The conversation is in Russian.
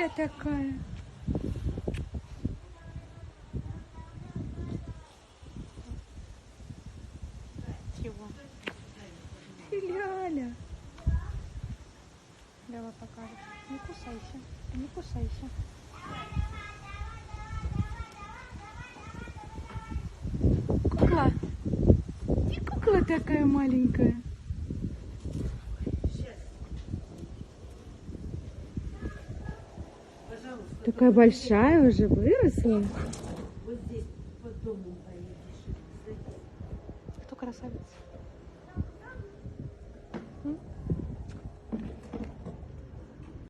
Кукля такая. Чего? Ляля. Давай покажешь. Не кусайся. Не кусайся. Кукла. И кукла такая маленькая. Такая большая уже выросла. Вот здесь под домом поедешь. Кто красавица?